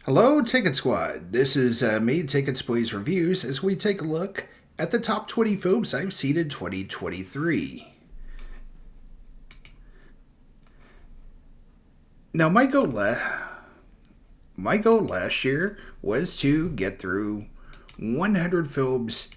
Hello, Ticket Squad. This is me, Ticket Boys Reviews, as we take a look at the top 20 films I've seen in 2023. Now, my goal last year was to get through 100 films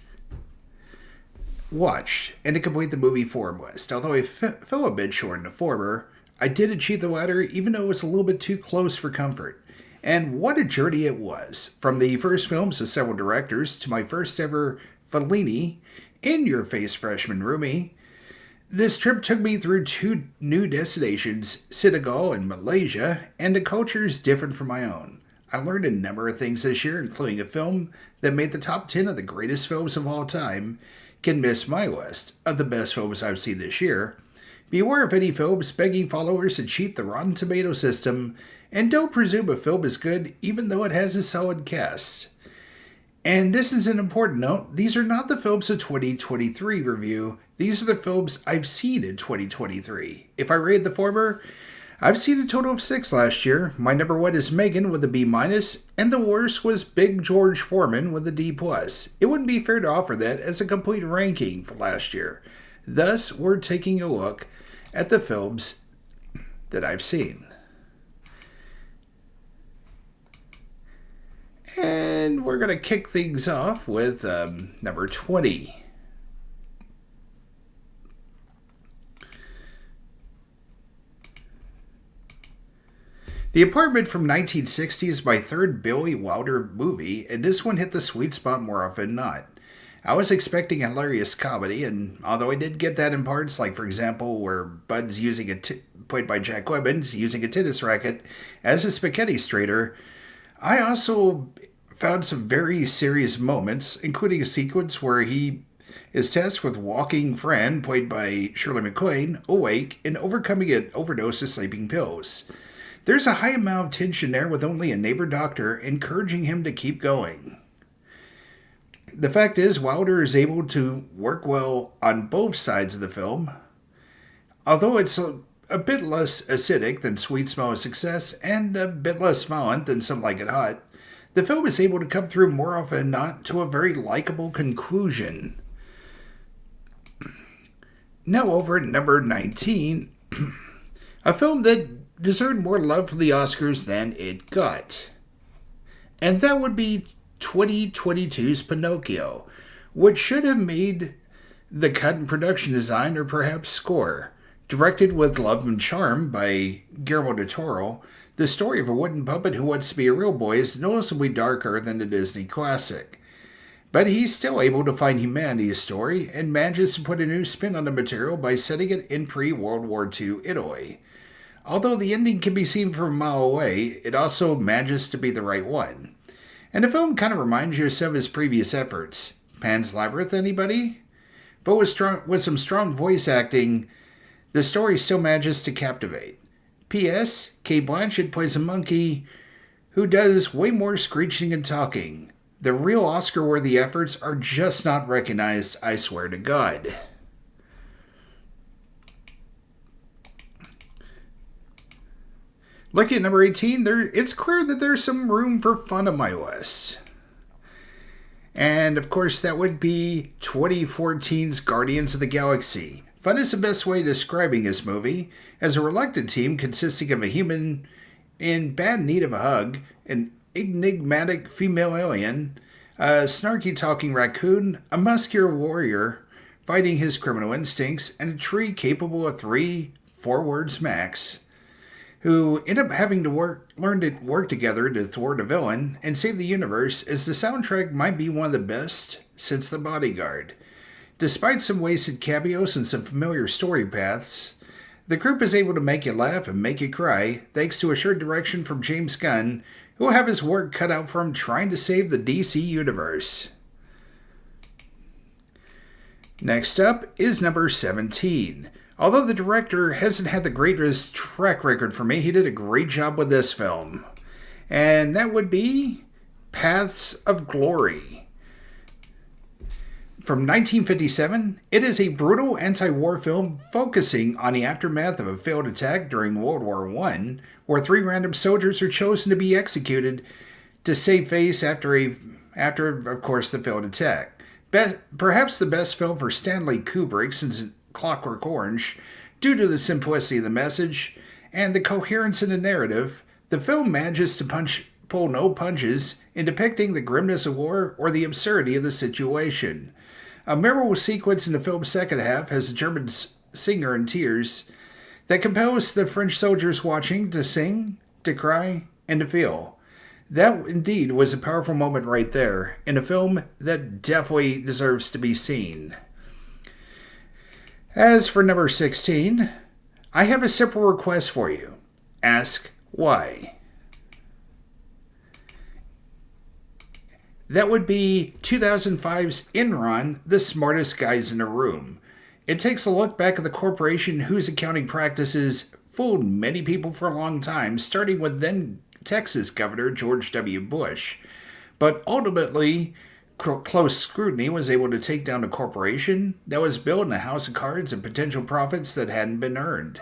watched and to complete the movie form list. Although I fell a bit short in the former, I did achieve the latter, even though it was a little bit too close for comfort. And what a journey it was. From the first films of several directors to my first ever Fellini, in your face freshman roomie. This trip took me through two new destinations, Senegal and Malaysia, and to cultures different from my own. I learned a number of things this year, including a film that made the top 10 of the greatest films of all time, can miss my list of the best films I've seen this year. Beware of any films begging followers to cheat the Rotten Tomato system, and don't presume a film is good even though it has a solid cast. And this is an important note, these are not the films of 2023 review, these are the films I've seen in 2023. If I rate the former, I've seen a total of 6 last year. My number 1 is Megan with a B-, and the worst was Big George Foreman with a D+. It wouldn't be fair to offer that as a complete ranking for last year. Thus, we're taking a look at the films that I've seen. And we're going to kick things off with number 20. The Apartment from 1960 is my third Billy Wilder movie, and this one hit the sweet spot more often than not. I was expecting a hilarious comedy, and although I did get that in parts, like for example, where Bud's played by Jack Lemmons, using a tennis racket as a spaghetti strainer, I also found some very serious moments, including a sequence where he is tasked with walking Fran, played by Shirley MacLaine, awake and overcoming an overdose of sleeping pills. There's a high amount of tension there with only a neighbor doctor encouraging him to keep going. The fact is, Wilder is able to work well on both sides of the film. Although it's a bit less acidic than Sweet Smell of Success and a bit less violent than Some Like It Hot, the film is able to come through more often than not to a very likable conclusion. Now over at number 19, a film that deserved more love from the Oscars than it got. And that would be 2022's Pinocchio, which should have made the cut in production design or perhaps score. Directed with love and charm by Guillermo del Toro, the story of a wooden puppet who wants to be a real boy is noticeably darker than the Disney classic. But he's still able to find humanity in his story and manages to put a new spin on the material by setting it in pre-World War II Italy. Although the ending can be seen from a mile away, it also manages to be the right one. And the film kind of reminds you of some of his previous efforts. Pan's Labyrinth, anybody? But with some strong voice acting, the story still manages to captivate. P.S. Cate Blanchett plays a monkey who does way more screeching and talking. The real Oscar-worthy efforts are just not recognized, I swear to God. Looking at number 18, it's clear that there's some room for fun on my list. And of course, that would be 2014's Guardians of the Galaxy. Fun is the best way of describing this movie, as a reluctant team consisting of a human in bad need of a hug, an enigmatic female alien, a snarky talking raccoon, a muscular warrior fighting his criminal instincts, and a tree capable of 4 words max, who end up having to learn to work together to thwart a villain and save the universe, as the soundtrack might be one of the best since The Bodyguard. Despite some wasted cameos and some familiar story paths, the group is able to make you laugh and make you cry, thanks to assured direction from James Gunn, who will have his work cut out for him trying to save the DC universe. Next up is number 17. Although the director hasn't had the greatest track record for me, he did a great job with this film. And that would be Paths of Glory. From 1957, it is a brutal anti-war film focusing on the aftermath of a failed attack during World War I, where 3 random soldiers are chosen to be executed to save face after of course the failed attack. Perhaps the best film for Stanley Kubrick since Clockwork Orange, due to the simplicity of the message and the coherence in the narrative. The film manages to pull no punches in depicting the grimness of war or the absurdity of the situation. A memorable sequence in the film's second half has a German singer in tears that compels the French soldiers watching to sing, to cry, and to feel. That indeed was a powerful moment right there in a film that definitely deserves to be seen. As for number 16, I have a simple request for you. Ask why. That would be 2005's Enron, The Smartest Guys in the Room. It takes a look back at the corporation whose accounting practices fooled many people for a long time, starting with then Texas Governor George W. Bush. But ultimately, close scrutiny was able to take down a corporation that was built in a house of cards and potential profits that hadn't been earned.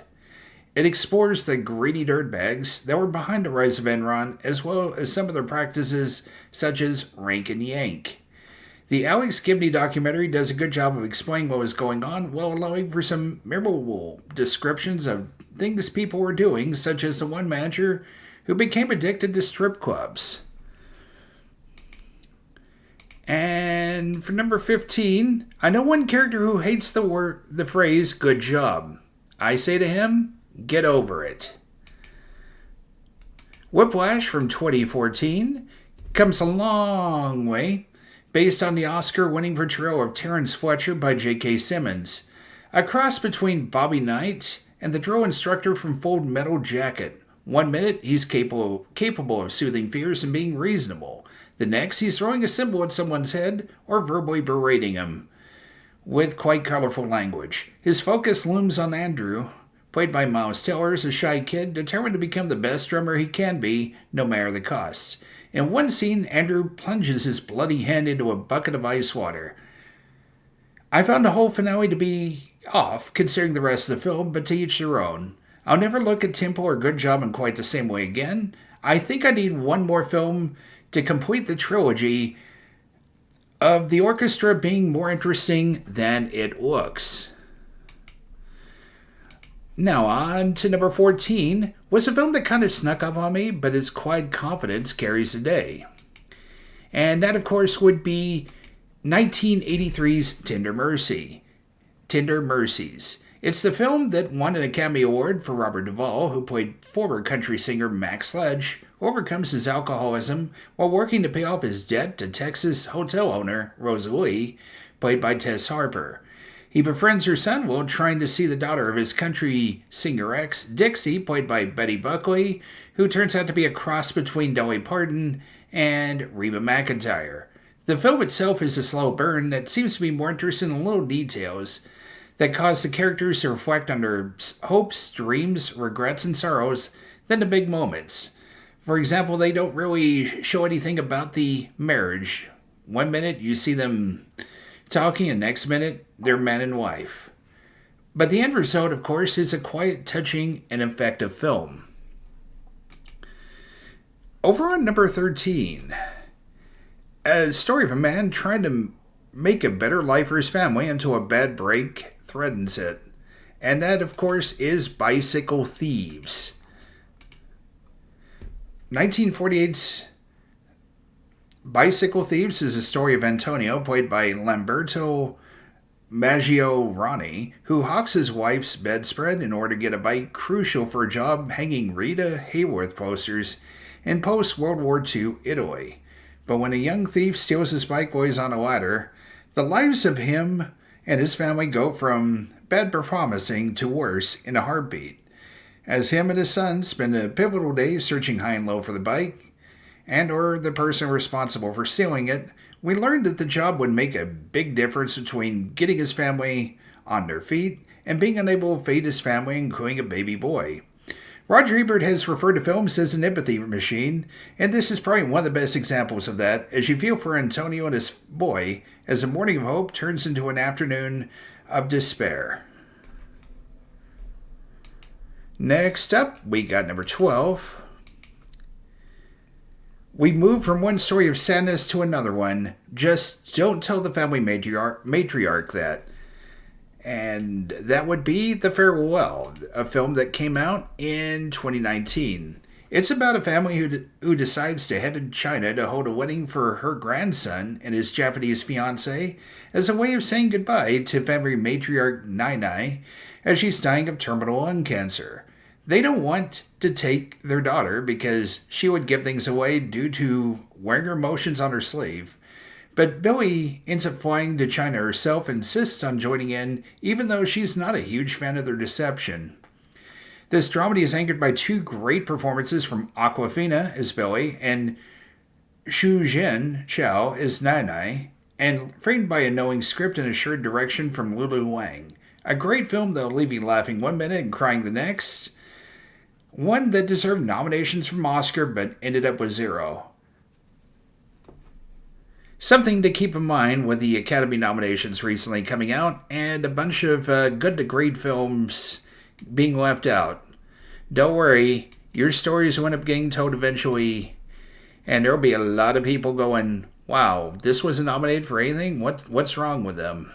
It explores the greedy dirtbags that were behind the rise of Enron, as well as some of their practices such as rank and yank. The Alex Gibney documentary does a good job of explaining what was going on while allowing for some memorable descriptions of things people were doing, such as the one manager who became addicted to strip clubs. And for number 15, I know one character who hates the phrase "good job." I say to him, get over it. Whiplash from 2014 comes a long way, based on the Oscar-winning portrayal of Terrence Fletcher by J.K. Simmons, a cross between Bobby Knight and the drill instructor from Full Metal Jacket. One minute, he's capable of soothing fears and being reasonable. The next, he's throwing a symbol at someone's head or verbally berating him with quite colorful language. His focus looms on Andrew, played by Miles Teller, as a shy kid determined to become the best drummer he can be, no matter the cost. In one scene, Andrew plunges his bloody hand into a bucket of ice water. I found the whole finale to be off, considering the rest of the film, but to each their own. I'll never look at Temple or Good Job in quite the same way again. I think I need one more film to complete the trilogy of the orchestra being more interesting than it looks. Now on to number 14, was a film that kind of snuck up on me, but its quiet confidence carries the day. And that, of course, would be 1983's Tinder Mercy. Tinder Mercies. It's the film that won an Academy Award for Robert Duvall, who played former country singer Max Sledge, who overcomes his alcoholism while working to pay off his debt to Texas hotel owner Rosalie, played by Tess Harper. He befriends her son while trying to see the daughter of his country singer ex, Dixie, played by Betty Buckley, who turns out to be a cross between Dolly Parton and Reba McEntire. The film itself is a slow burn that seems to be more interested in little details that cause the characters to reflect on their hopes, dreams, regrets, and sorrows than the big moments. For example, they don't really show anything about the marriage. One minute you see them talking, and next minute they're man and wife. But the end result, of course, is a quiet, touching, and effective film. Over on number 13, a story of a man trying to make a better life for his family until a bad break threatens it. And that, of course, is Bicycle Thieves. 1948's Bicycle Thieves is a story of Antonio, played by Lamberto Maggiorani, who hawks his wife's bedspread in order to get a bike crucial for a job hanging Rita Hayworth posters in post-World War II Italy. But when a young thief steals his bike while he's on a ladder, the lives of him and his family go from bad but promising to worse in a heartbeat, as him and his son spend a pivotal day searching high and low for the bike, and or the person responsible for stealing it. We learned that the job would make a big difference between getting his family on their feet and being unable to feed his family, including a baby boy. Roger Ebert has referred to films as an empathy machine, and this is probably one of the best examples of that, as you feel for Antonio and his boy as a morning of hope turns into an afternoon of despair. Next up, we got number 12. We move from one story of sadness to another one. Just don't tell the family matriarch that. And that would be The Farewell, a film that came out in 2019. It's about a family who decides to head to China to hold a wedding for her grandson and his Japanese fiancée as a way of saying goodbye to family matriarch Nai Nai as she's dying of terminal lung cancer. They don't want to take their daughter because she would give things away due to wearing her emotions on her sleeve. But Billy ends up flying to China herself and insists on joining in, even though she's not a huge fan of their deception. This dramedy is anchored by two great performances from Awkwafina as Billy and Xu Jin Chao as Nai Nai, and framed by a knowing script and assured direction from Lulu Wang. A great film that'll leave you laughing one minute and crying the next. One that deserved nominations from Oscar but ended up with 0. Something to keep in mind with the Academy nominations recently coming out and a bunch of good to great films being left out. Don't worry, your stories will end up getting told eventually, and there'll be a lot of people going, wow, this wasn't nominated for anything? What's wrong with them?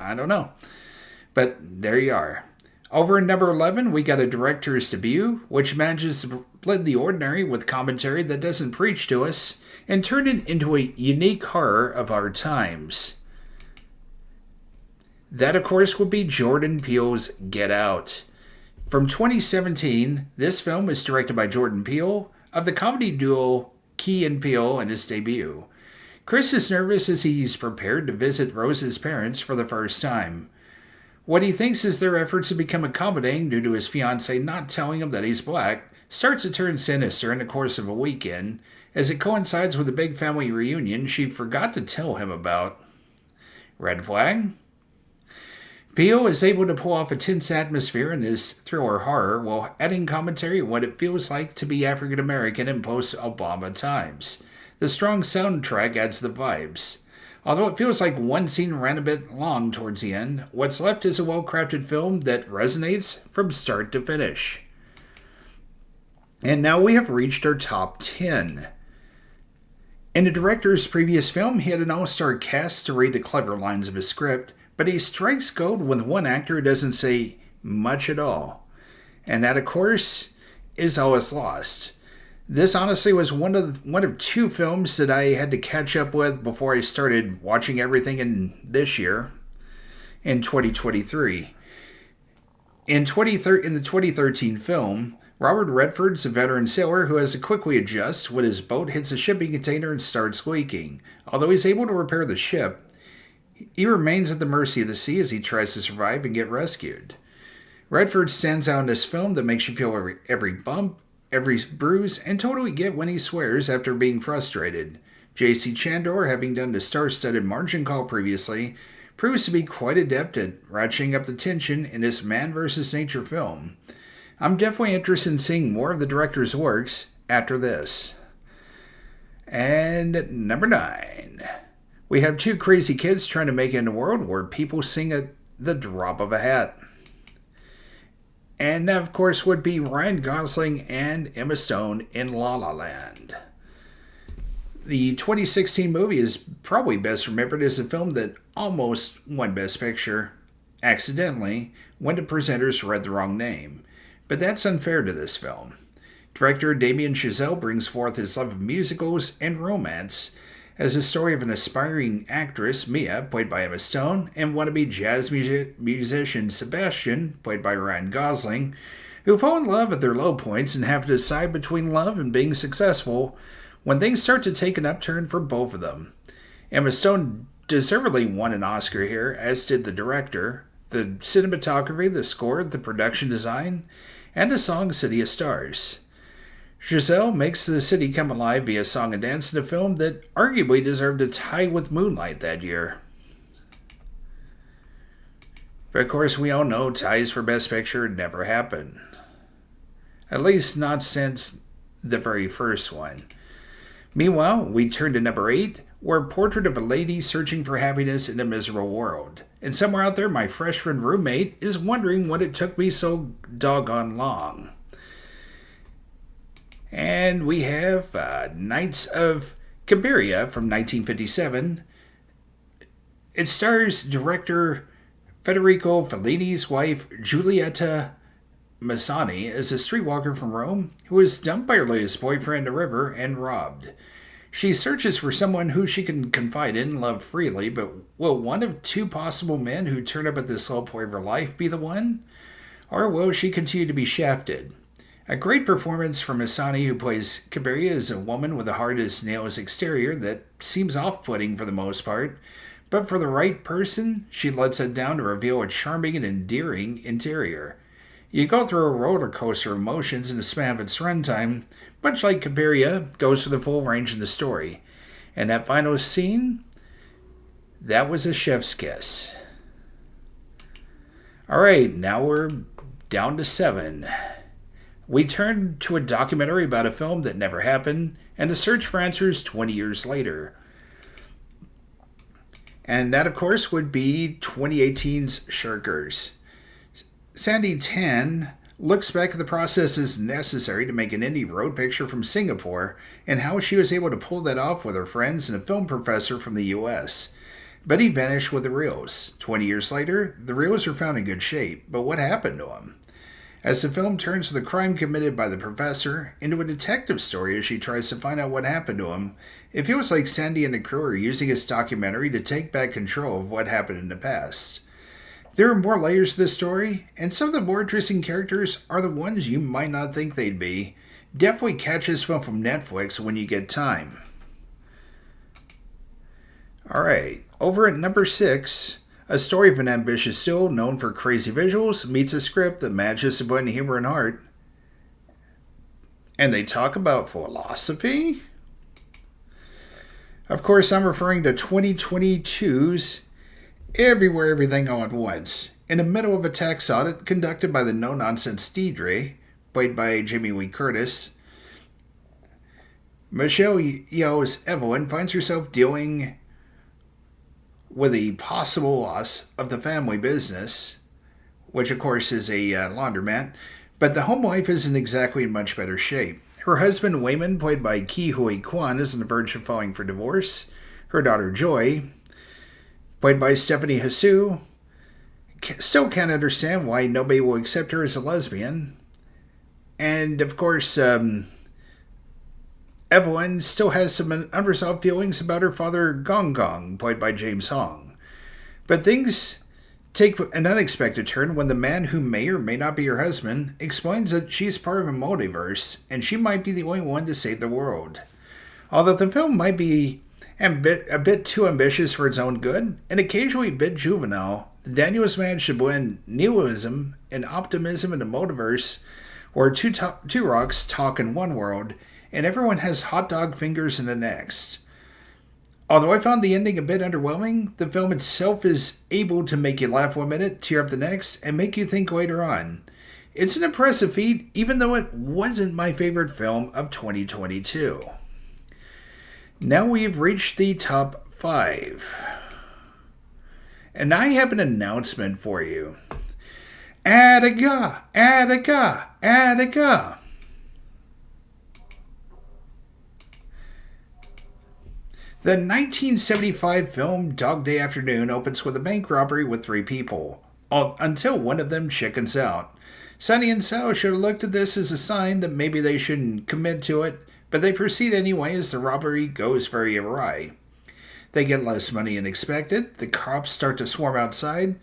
I don't know. But there you are. Over in number 11, we got a director's debut, which manages to blend the ordinary with commentary that doesn't preach to us and turn it into a unique horror of our times. That, of course, would be Jordan Peele's Get Out. From 2017, this film was directed by Jordan Peele of the comedy duo Key and Peele in his debut. Chris is nervous as he's prepared to visit Rose's parents for the first time. What he thinks is their efforts to become accommodating due to his fiancée not telling him that he's black starts to turn sinister in the course of a weekend, as it coincides with a big family reunion she forgot to tell him about. Red flag? Peele is able to pull off a tense atmosphere in his thriller horror while adding commentary on what it feels like to be African American in post-Obama times. The strong soundtrack adds the vibes. Although it feels like one scene ran a bit long towards the end, what's left is a well-crafted film that resonates from start to finish. And now we have reached our top 10. In the director's previous film, he had an all-star cast to read the clever lines of his script, but he strikes gold with one actor who doesn't say much at all. And that, of course, is All Is Lost. This honestly was one of two films that I had to catch up with before I started watching everything in this year, in 2023. In the 2013 film, Robert Redford's a veteran sailor who has to quickly adjust when his boat hits a shipping container and starts leaking. Although he's able to repair the ship, he remains at the mercy of the sea as he tries to survive and get rescued. Redford stands out in this film that makes you feel every bump, every bruise, and totally get when he swears after being frustrated. J.C. Chandor, having done the star-studded Margin Call previously, proves to be quite adept at ratcheting up the tension in this man versus nature film. I'm definitely interested in seeing more of the director's works after this. And number 9. We have two crazy kids trying to make it in a world where people sing at the drop of a hat. And that, of course, would be Ryan Gosling and Emma Stone in La La Land. The 2016 movie is probably best remembered as a film that almost won Best Picture, accidentally, when the presenters read the wrong name. But that's unfair to this film. Director Damien Chazelle brings forth his love of musicals and romance as a story of an aspiring actress, Mia, played by Emma Stone, and wannabe jazz musician Sebastian, played by Ryan Gosling, who fall in love at their low points and have to decide between love and being successful when things start to take an upturn for both of them. Emma Stone deservedly won an Oscar here, as did the director, the cinematography, the score, the production design, and the song City of Stars. Giselle makes the city come alive via song and dance in a film that arguably deserved a tie with Moonlight that year. But of course, we all know ties for Best Picture never happen. At least not since the very first one. Meanwhile, we turn to number 8, where Portrait of a Lady Searching for Happiness in a Miserable World. And somewhere out there, my freshman roommate is wondering what it took me so doggone long. And we have Knights of Cabia from 1957. It stars director Federico Fellini's wife, Giulietta Massani, as a streetwalker from Rome who is dumped by her latest boyfriend, a river, and robbed. She searches for someone who she can confide in and love freely, but will one of two possible men who turn up at this low point of her life be the one? Or will she continue to be shafted? A great performance from Massani, who plays Cabia, as a woman with a hard-as-nails exterior that seems off-putting for the most part, but for the right person, she lets it down to reveal a charming and endearing interior. You go through a roller coaster of emotions in the span of its runtime, much like Cabia goes for the full range of the story. And that final scene, that was a chef's kiss. Alright, now we're down to 7. We turn to a documentary about a film that never happened and a search for answers 20 years later. And that, of course, would be 2018's Shirkers. Sandy Tan looks back at the processes necessary to make an indie road picture from Singapore and how she was able to pull that off with her friends and a film professor from the US. But he vanished with the reels. 20 years later, the reels are found in good shape, but what happened to him? As the film turns from the crime committed by the professor into a detective story as she tries to find out what happened to him, it feels like Sandy and the crew are using this documentary to take back control of what happened in the past. There are more layers to this story, and some of the more interesting characters are the ones you might not think they'd be. Definitely catch this film from Netflix when you get time. Alright, over at number 6, a story of an ambitious still known for crazy visuals meets a script that matches the blend of humor and heart. And they talk about philosophy? Of course, I'm referring to 2022's Everywhere, Everything All at Once, in the middle of a tax audit conducted by the no-nonsense Deidre, played by Jamie Lee Curtis. Michelle Yeoh's Evelyn finds herself dealing with the possible loss of the family business, which of course is a laundromat, but the home life isn't exactly in much better shape. Her husband, Wayman, played by Ki Hui Kwan, is on the verge of filing for divorce. Her daughter, Joy, played by Stephanie Hsu, still can't understand why nobody will accept her as a lesbian. And, of course, Evelyn still has some unresolved feelings about her father, Gong Gong, played by James Hong. But things take an unexpected turn when the man who may or may not be her husband explains that she's part of a multiverse and she might be the only one to save the world. Although the film might be a bit too ambitious for its own good, and occasionally a bit juvenile, the Daniels managed to blend nihilism and optimism in the multiverse, where two rocks talk in one world, and everyone has hot dog fingers in the next. Although I found the ending a bit underwhelming, the film itself is able to make you laugh one minute, tear up the next, and make you think later on. It's an impressive feat, even though it wasn't my favorite film of 2022. Now we've reached the top 5. And I have an announcement for you. Attica! Attica! Attica! The 1975 film Dog Day Afternoon opens with a bank robbery with 3 people, until one of them chickens out. Sonny and Sal should have looked at this as a sign that maybe they shouldn't commit to it, but they proceed anyway as the robbery goes very awry. They get less money than expected, the cops start to swarm outside,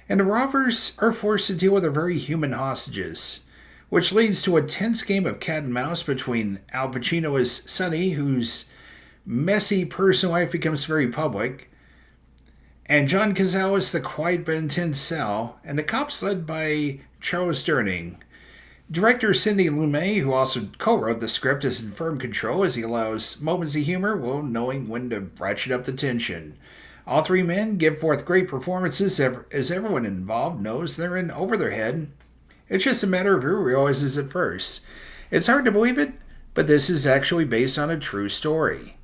and the robbers are forced to deal with their very human hostages, which leads to a tense game of cat and mouse between Al Pacino as Sonny, whose messy personal life becomes very public, and John Cazale as the quiet but intense Sal, and the cops led by Charles Durning. Director Sidney Lumet, who also co-wrote the script, is in firm control as he allows moments of humor while knowing when to ratchet up the tension. All 3 men give forth great performances as everyone involved knows they're in over their head. It's just a matter of who realizes it first. It's hard to believe it, but this is actually based on a true story.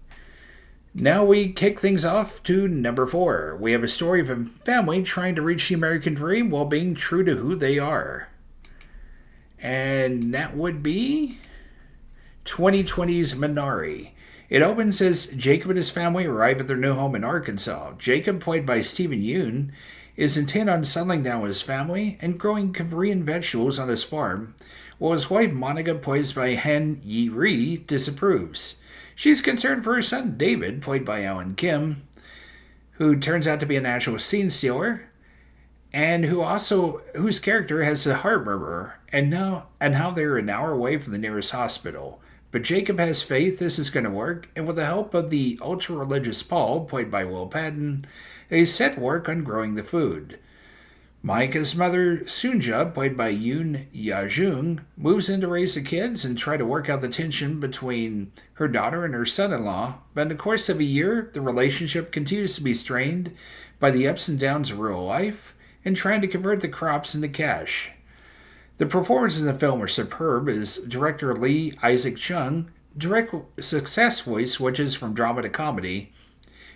Now we kick things off to number 4. We have a story of a family trying to reach the American dream while being true to who they are. And that would be 2020's Manari. It opens as Jacob and his family arrive at their new home in Arkansas. Jacob, played by Stephen Yeun, is intent on settling down with his family and growing Korean vegetables on his farm, while his wife Monica, played by Han Yi-ri, disapproves. She's concerned for her son David, played by Alan Kim, who turns out to be a natural scene stealer, and whose character has a heart murmur, and how they're an hour away from the nearest hospital. But Jacob has faith this is going to work, and with the help of the ultra-religious Paul, played by Will Patton, they set work on growing the food. Micah's mother, Sunja, played by Yoon Ya-jung, moves in to raise the kids and try to work out the tension between her daughter and her son-in-law, but in the course of a year, the relationship continues to be strained by the ups and downs of real life and trying to convert the crops into cash. The performances in the film are superb as director Lee Isaac Chung successfully switches from drama to comedy,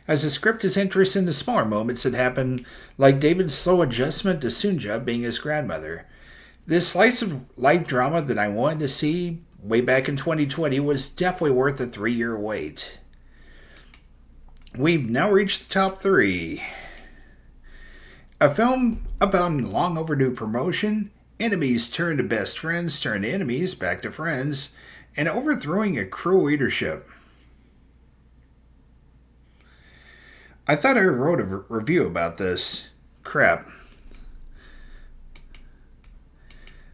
as the script is interested in the smaller moments that happen, like David's slow adjustment to Sunja being his grandmother. This slice of life drama that I wanted to see way back in 2020 was definitely worth a 3-year wait. We've now reached the top 3. A film about a long overdue promotion, enemies turn to best friends, turn to enemies, back to friends, and overthrowing a cruel leadership. I thought I wrote a review about this. Crap.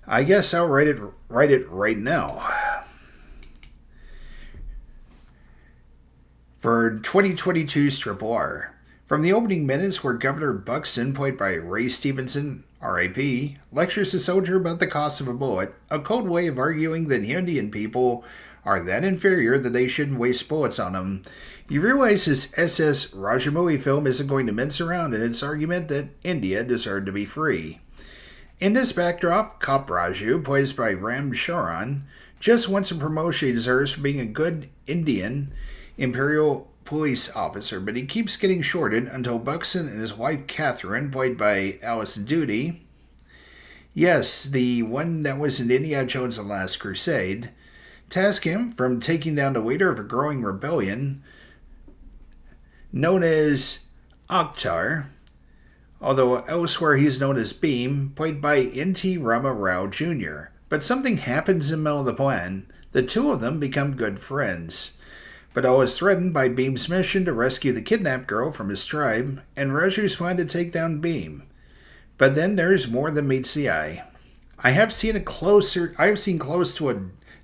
I guess I'll write it right now. For 2022's Tripar. From the opening minutes where Governor Buxton, played by Ray Stevenson, R.I.P., lectures the soldier about the cost of a bullet, a cold way of arguing that Indian people are that inferior that they shouldn't waste bullets on them, you realize this SS Rajamouli film isn't going to mince around in its argument that India deserved to be free. In this backdrop, Cop Raju, played by Ram Charan, just wants a promotion he deserves for being a good Indian Imperial police officer, but he keeps getting shorted until Buxton and his wife Catherine, played by Alice Doody, yes, the one that was in Indiana Jones' The Last Crusade, task him from taking down the leader of a growing rebellion known as Akhtar, although elsewhere he's known as Beam, played by N.T. Rama Rao Jr. But something happens in the middle of the plan. The two of them become good friends. But all is threatened by Beam's mission to rescue the kidnapped girl from his tribe, and Raju's plan to take down Beam. But then there's more than meets the eye. I have seen close to a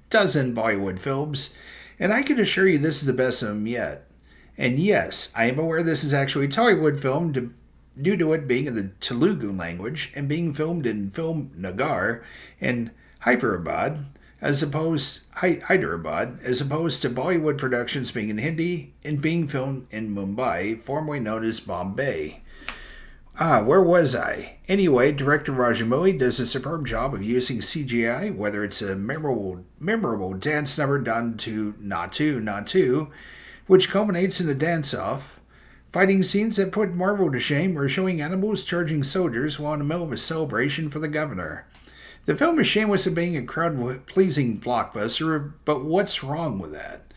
dozen Bollywood films, and I can assure you this is the best of them yet. And yes, I am aware this is actually a Tollywood film due to it being in the Telugu language and being filmed in Film Nagar and Hyderabad, as opposed to Bollywood productions being in Hindi and being filmed in Mumbai, formerly known as Bombay. Where was I? Anyway, director Rajamouli does a superb job of using CGI, whether it's a memorable dance number done to Natu Natu, which culminates in a dance-off, fighting scenes that put Marvel to shame, or showing animals charging soldiers while in the middle of a celebration for the governor. The film is shameless of being a crowd-pleasing blockbuster, but what's wrong with that?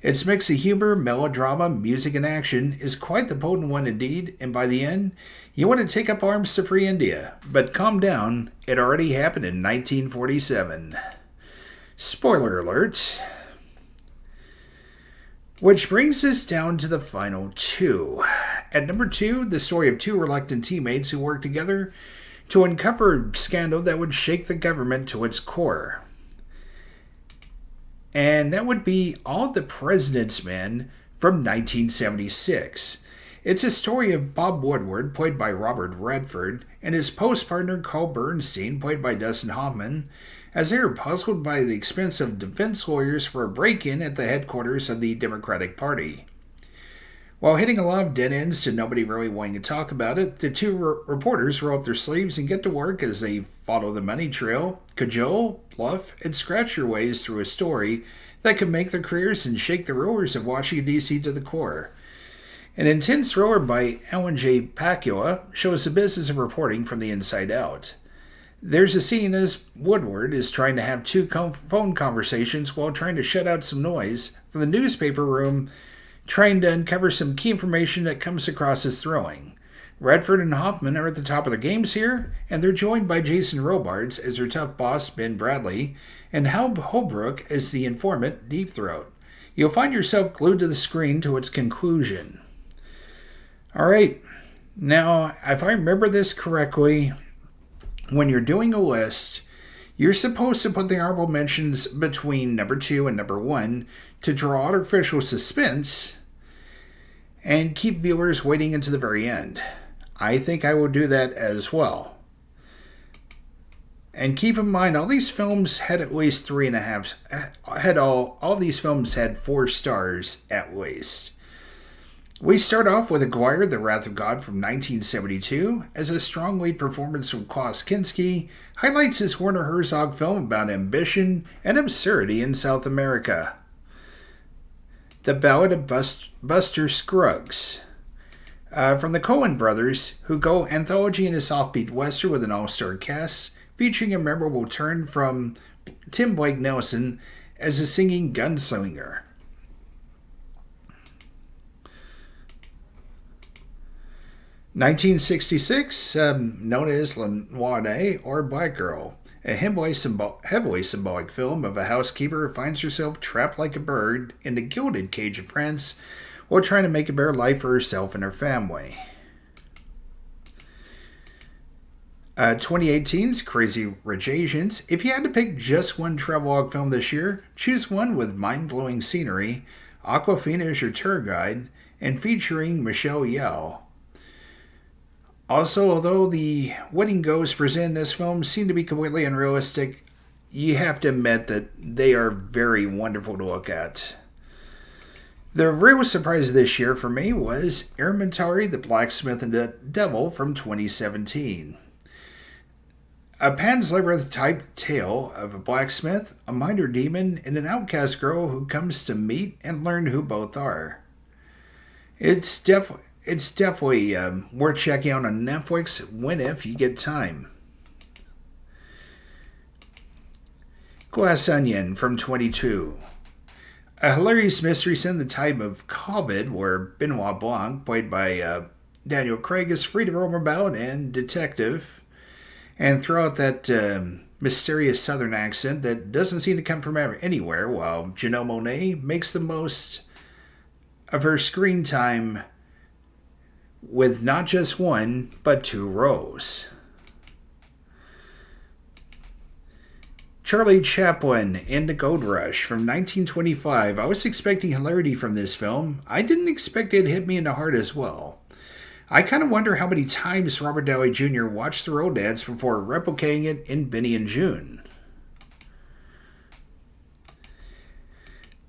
Its mix of humor, melodrama, music, and action is quite the potent one indeed, and by the end, you want to take up arms to free India. But calm down, it already happened in 1947. Spoiler alert. Which brings us down to the final 2. At number 2, the story of 2 reluctant teammates who work together to uncover a scandal that would shake the government to its core. And that would be All the President's Men from 1976. It's a story of Bob Woodward, played by Robert Redford, and his post-partner Carl Bernstein, played by Dustin Hoffman, as they are puzzled by the expense of defense lawyers for a break-in at the headquarters of the Democratic Party. While hitting a lot of dead ends to nobody really wanting to talk about it, the 2 reporters roll up their sleeves and get to work as they follow the money trail, cajole, bluff, and scratch their ways through a story that could make their careers and shake the rulers of Washington, D.C. to the core. An intense thriller by Alan J. Pakula shows the business of reporting from the inside out. There's a scene as Woodward is trying to have two phone conversations while trying to shut out some noise from the newspaper room, trying to uncover some key information that comes across as thrilling. Redford and Hoffman are at the top of their games here, and they're joined by Jason Robards as their tough boss, Ben Bradley, and Hal Holbrook as the informant, Deep Throat. You'll find yourself glued to the screen to its conclusion. Alright, now, if I remember this correctly, when you're doing a list, you're supposed to put the honorable mentions between number 2 and number 1 to draw artificial suspense and keep viewers waiting until the very end. I think I will do that as well. And keep in mind, all these films had at least 3.5. All these films had 4 stars at least. We start off with Aguirre, The Wrath of God from 1972, as a strong lead performance from Klaus Kinski highlights this Werner Herzog film about ambition and absurdity in South America. The Ballad of Buster Scruggs, from the Coen brothers, who go anthology in a offbeat western with an all-star cast, featuring a memorable turn from Tim Blake Nelson as a singing gunslinger. (1966), known as La Noire or Black Girl, a heavily symbolic film of a housekeeper who finds herself trapped like a bird in the gilded cage of France while trying to make a better life for herself and her family. 2018's Crazy Rich Asians. If you had to pick just one travelogue film this year, choose one with mind-blowing scenery, Aquafina is your tour guide, and featuring Michelle Yeoh. Also, although the wedding ghosts presented in this film seem to be completely unrealistic, you have to admit that they are very wonderful to look at. The real surprise this year for me was Manari, The Blacksmith and the Devil from 2017. A Pan's Labyrinth type tale of a blacksmith, a minor demon, and an outcast girl who comes to meet and learn who both are. It's definitely worth checking out on Netflix when if you get time. Glass Onion from 22. A hilarious mystery set in the time of COVID where Benoit Blanc, played by Daniel Craig, is free to roam about and detective, and throughout that mysterious southern accent that doesn't seem to come from anywhere, while Janelle Monáe makes the most of her screen time with not just one, but 2 roles. Charlie Chaplin in The Gold Rush from 1925. I was expecting hilarity from this film. I didn't expect it to hit me in the heart as well. I kind of wonder how many times Robert Downey Jr. watched the role dance before replicating it in Benny and June.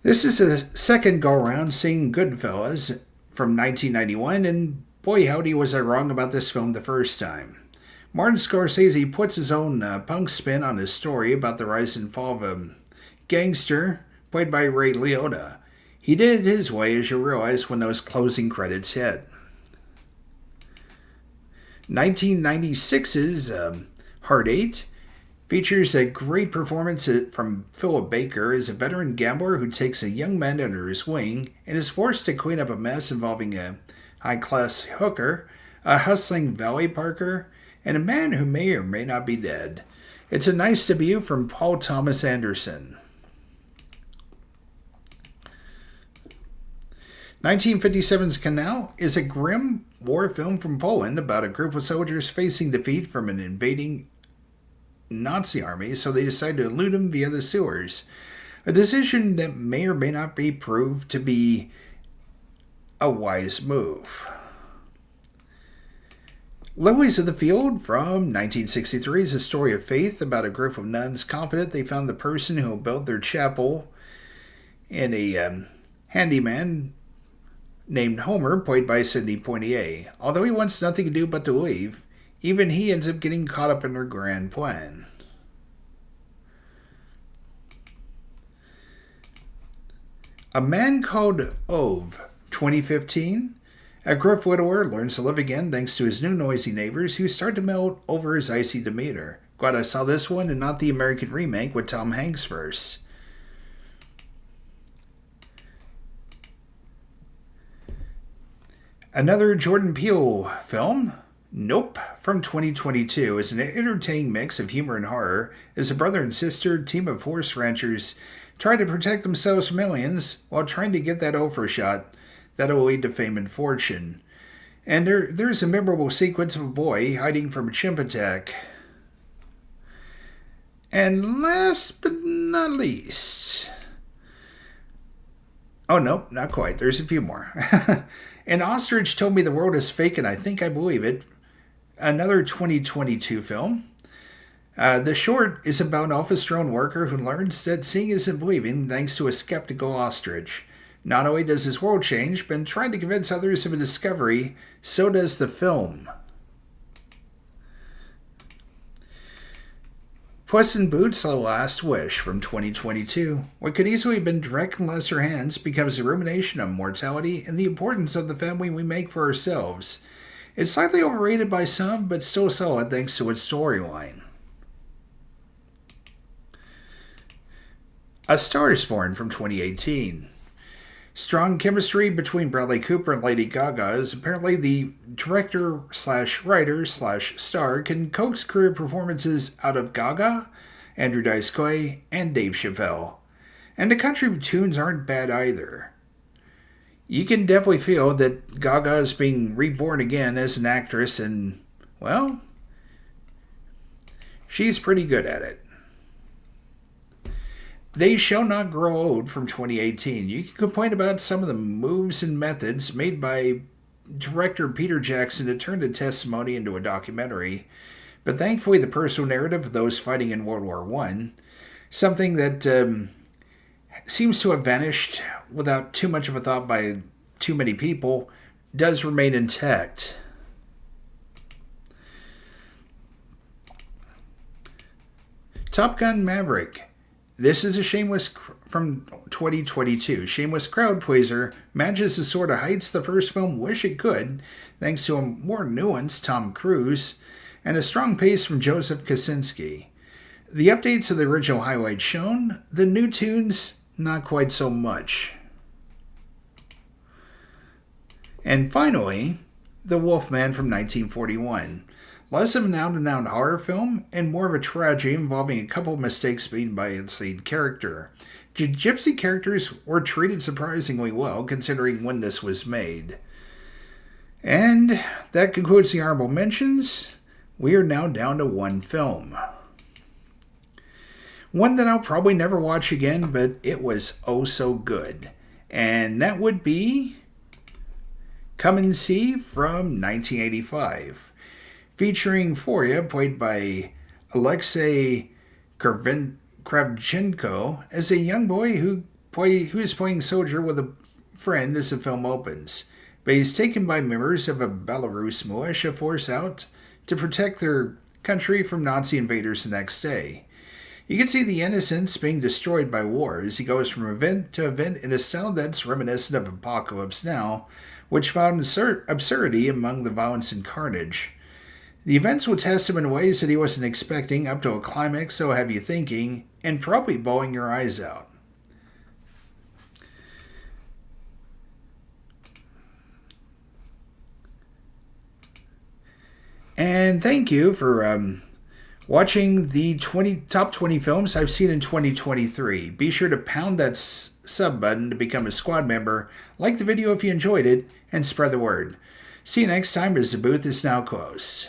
This is the second go-around seeing Goodfellas from 1991, and boy howdy was I wrong about this film the first time. Martin Scorsese puts his own punk spin on his story about the rise and fall of a gangster played by Ray Liotta. He did it his way, as you realize when those closing credits hit. 1996's Hard Eight features a great performance from Philip Baker as a veteran gambler who takes a young man under his wing and is forced to clean up a mess involving a high-class hooker, a hustling valet parker, and a man who may or may not be dead. It's a nice debut from Paul Thomas Anderson. 1957's Canal is a grim war film from Poland about a group of soldiers facing defeat from an invading Nazi army, so they decide to elude them via the sewers. A decision that may or may not be proved to be a wise move. Lilies of the Field from 1963 is a story of faith about a group of nuns confident they found the person who built their chapel in a handyman named Homer, played by Sidney Poitier. Although he wants nothing to do but to leave, even he ends up getting caught up in their grand plan. A Man Called Ove, 2015. A gruff widower learns to live again thanks to his new noisy neighbors who start to melt over his icy demeanor. Glad I saw this one and not the American remake with Tom Hanks first. Another Jordan Peele film, Nope, from 2022, is an entertaining mix of humor and horror as a brother and sister team of horse ranchers try to protect themselves from aliens while trying to get that offer shot that'll lead to fame and fortune. And there's a memorable sequence of a boy hiding from a chimp attack. And last but not least... Oh, no, not quite. There's a few more. An ostrich told me the world is fake, and I think I believe it. Another 2022 film. The short is about an office drone worker who learns that seeing isn't believing thanks to a skeptical ostrich. Not only does his world change, but in trying to convince others of a discovery, so does the film. Puss in Boots: The Last Wish from 2022. What could easily have been direct in lesser hands becomes a rumination on mortality and the importance of the family we make for ourselves. It's slightly overrated by some, but still solid thanks to its storyline. A Star is Born from 2018. Strong chemistry between Bradley Cooper and Lady Gaga is apparently the director/writer/star can coax career performances out of Gaga, Andrew Dice Clay, and Dave Chappelle. And the country tunes aren't bad either. You can definitely feel that Gaga is being reborn again as an actress, and, well, she's pretty good at it. They Shall Not Grow Old from 2018. You can complain about some of the moves and methods made by director Peter Jackson to turn the testimony into a documentary, but thankfully the personal narrative of those fighting in World War I, something that seems to have vanished without too much of a thought by too many people, does remain intact. Top Gun: Maverick. This is a from 2022. Shameless crowd pleaser matches the sort of heights the first film wish it could, thanks to a more nuanced Tom Cruise and a strong pace from Joseph Kosinski. The updates of the original highlights shown, the new tunes not quite so much. And finally, The Wolfman from 1941. Less of an out-and-out horror film, and more of a tragedy involving a couple of mistakes made by its lead character. Gypsy characters were treated surprisingly well, considering when this was made. And that concludes the honorable mentions. We are now down to one film. One that I'll probably never watch again, but it was oh so good. And that would be Come and See from 1985. Featuring Foria, played by Alexei Kravchenko, as a young boy who is playing soldier with a friend as the film opens. But he's taken by members of a Belarus militia force out to protect their country from Nazi invaders the next day. You can see the innocents being destroyed by war as he goes from event to event in a style that's reminiscent of Apocalypse Now, which found absurdity among the violence and carnage. The events will test him in ways that he wasn't expecting, up to a climax so have you thinking, and probably bawling your eyes out. And thank you for watching the top 20 films I've seen in 2023. Be sure to pound that sub button to become a squad member, like the video if you enjoyed it, and spread the word. See you next time as the booth is now closed.